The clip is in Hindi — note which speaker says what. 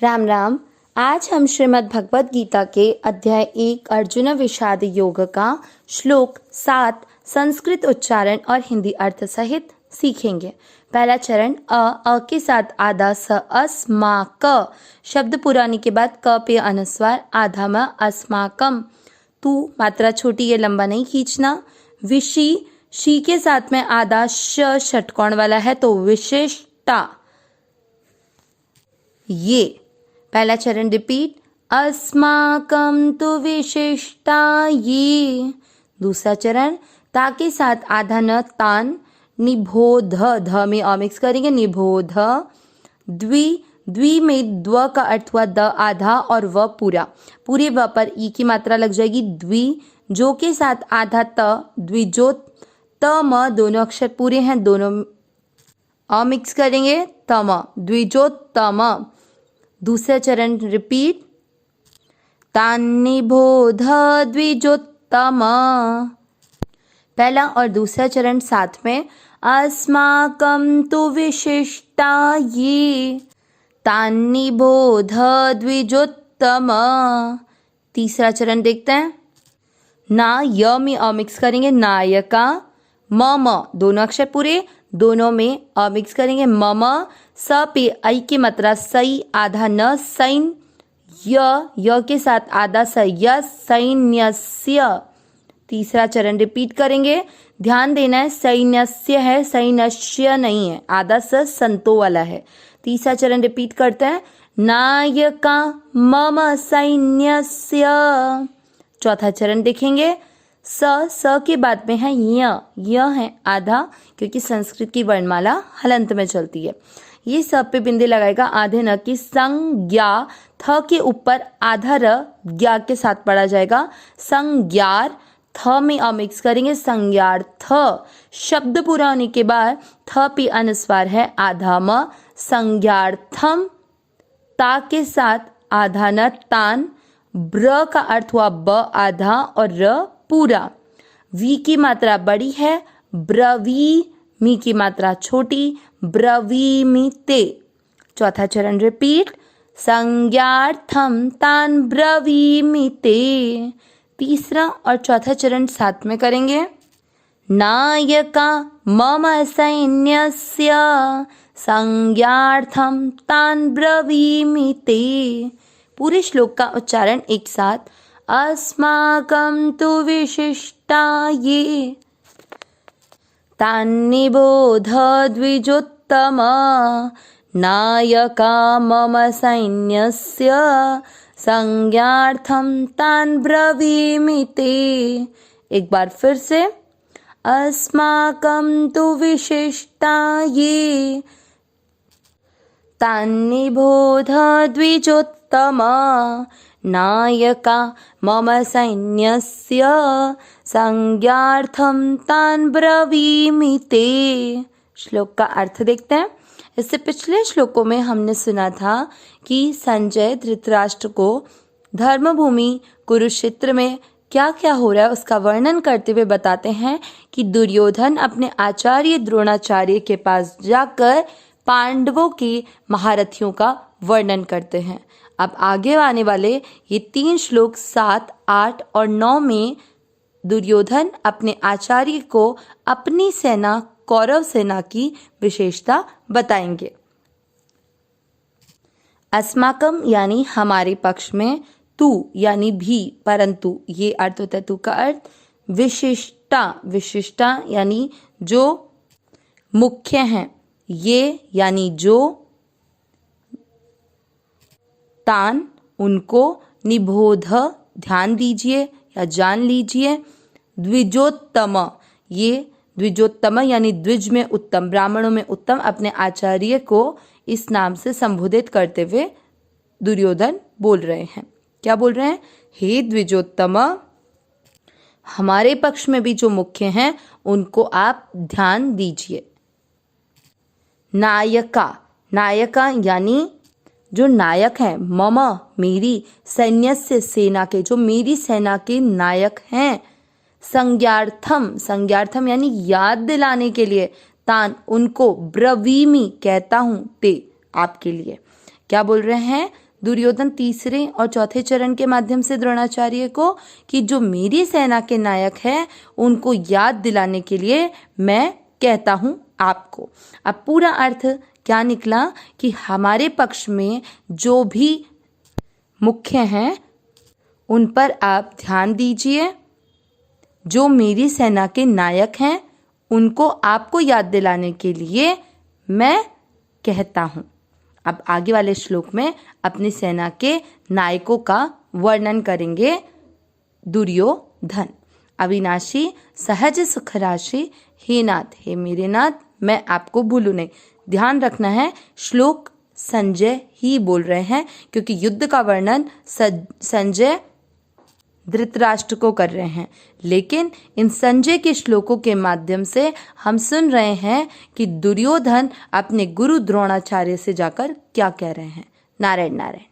Speaker 1: राम राम। आज हम श्रीमद् भगवद गीता के अध्याय 1 अर्जुन विषाद योग का श्लोक 7 संस्कृत उच्चारण और हिंदी अर्थ सहित सीखेंगे। पहला चरण अ के साथ आधा स अस मा क शब्द पुरानी के बाद क पे अनुस्वार आधा म अस्माकम। तू मात्रा छोटी ये लंबा नहीं खींचना। विशी शी के साथ में आधा श षटकोण वाला है तो विशिष्टा। ये पहला चरण रिपीट अस्माकम तो विशिष्टा ये। दूसरा चरण ता के साथ आधा न तान निबोध ध में अ मिक्स करेंगे निबोध। द्वि में द्व का अर्थ हुआ द आधा और व पूरा। पूरे व पर ई की मात्रा लग जाएगी द्वि। जो के साथ आधा त द्विजोत त म दोनों अक्षर पूरे हैं दोनों अ मिक्स करेंगे तम द्विजोत्तम। दूसरा चरण रिपीट तान्निबोध द्विजोत्तम। पहला और दूसरा चरण साथ में अस्माकम तु विशिष्टा ये तान्निबोध द्विजोत्तम। तीसरा चरण देखते हैं ना य में अ मिक्स करेंगे नायका म दोनों अक्षर पूरे दोनों में अ मिक्स करेंगे मम। स पे आई की मात्रा सई आधा न सैन य के साथ आधा स य सैन्यस्य। तीसरा चरण रिपीट करेंगे। ध्यान देना है सैन्यस्य है सैन्यस्य नहीं है आधा स संतो वाला है। तीसरा चरण रिपीट करते हैं नायका मम सैन्यस्य। चौथा चरण देखेंगे स के बाद में है य है आधा क्योंकि संस्कृत की वर्णमाला हलंत में चलती है। ये सब पे बिंदी लगाएगा आधे न की संज्ञा थ के ऊपर आधा र ज्ञा के साथ पढ़ा जाएगा संज्ञार। थ में अ मिक्स करेंगे संज्ञार्थ। शब्द पूरा होने के बाद थ पे अनुस्वार है आधा म संज्ञार्थम। ता के साथ आधा न तान। ब्र का अर्थ हुआ ब आधा और र पूरा। वी की मात्रा बड़ी है ब्रवी मी की मात्रा छोटी ब्रवीमिते। चौथा चरण रिपीट संज्ञार्थम तान ब्रवीमिते। तीसरा और चौथा चरण साथ में करेंगे नायका मम सैन्यस्य संज्ञार्थम तान ब्रवीमिते। पूरे श्लोक का उच्चारण एक साथ अस्माकं तु विशिष्टा ये तान्निबोध द्विजोत्तम नायका मम सैन्यस्य संज्ञार्थं तान् ब्रवीमिते। एक बार फिर से अस्माकं तु विशिष्टा ये तान्निबोध द्विजोत्तम नायका मम सैन्यस्य संज्ञार्थम तान् ब्रवीमिते। श्लोक का अर्थ देखते हैं। इससे पिछले श्लोकों में हमने सुना था कि संजय धृतराष्ट्र को धर्मभूमि कुरुक्षेत्र में क्या क्या हो रहा है उसका वर्णन करते हुए बताते हैं कि दुर्योधन अपने आचार्य द्रोणाचार्य के पास जाकर पांडवों के महारथियों का वर्णन करते हैं। अब आगे आने वाले ये 3 श्लोक 7, 8 और 9 में दुर्योधन अपने आचार्य को अपनी सेना कौरव सेना की विशेषता बताएंगे। अस्माकम यानी हमारे पक्ष में, तू यानी भी परंतु ये अर्थ होता है तू का अर्थ। विशिष्टा विशिष्टा यानी जो मुख्य हैं, ये यानी जो, तान उनको, निबोध ध्यान दीजिए या जान लीजिए, द्विजोत्तम ये द्विजोत्तम यानी द्विज में उत्तम ब्राह्मणों में उत्तम अपने आचार्य को इस नाम से संबोधित करते हुए दुर्योधन बोल रहे हैं। क्या बोल रहे हैं? हे द्विजोत्तम हमारे पक्ष में भी जो मुख्य हैं उनको आप ध्यान दीजिए। नायका नायका यानी जो नायक हैं, मम मेरी, सैन्य से सेना के जो मेरी सेना के नायक हैं। संज्ञार्थम संज्ञार्थम यानी याद दिलाने के लिए, तान उनको, ब्रवीमि कहता हूँ ते आपके लिए। क्या बोल रहे हैं? दुर्योधन तीसरे और चौथे चरण के माध्यम से द्रोणाचार्य को कि जो मेरी सेना के नायक हैं उनको याद दिलाने के लिए मैं कहता हूं आपको। अब पूरा अर्थ क्या निकला कि हमारे पक्ष में जो भी मुख्य हैं उन पर आप ध्यान दीजिए, जो मेरी सेना के नायक हैं उनको आपको याद दिलाने के लिए मैं कहता हूं। अब आगे वाले श्लोक में अपनी सेना के नायकों का वर्णन करेंगे दुर्योधन। अविनाशी सहज सुख राशि, हे नाथ, हे मेरे नाथ, मैं आपको भूलूं नहीं। ध्यान रखना है श्लोक संजय ही बोल रहे हैं क्योंकि युद्ध का वर्णन संजय धृतराष्ट्र को कर रहे हैं, लेकिन इन संजय के श्लोकों के माध्यम से हम सुन रहे हैं कि दुर्योधन अपने गुरु द्रोणाचार्य से जाकर क्या कह रहे हैं। नारायण नारायण।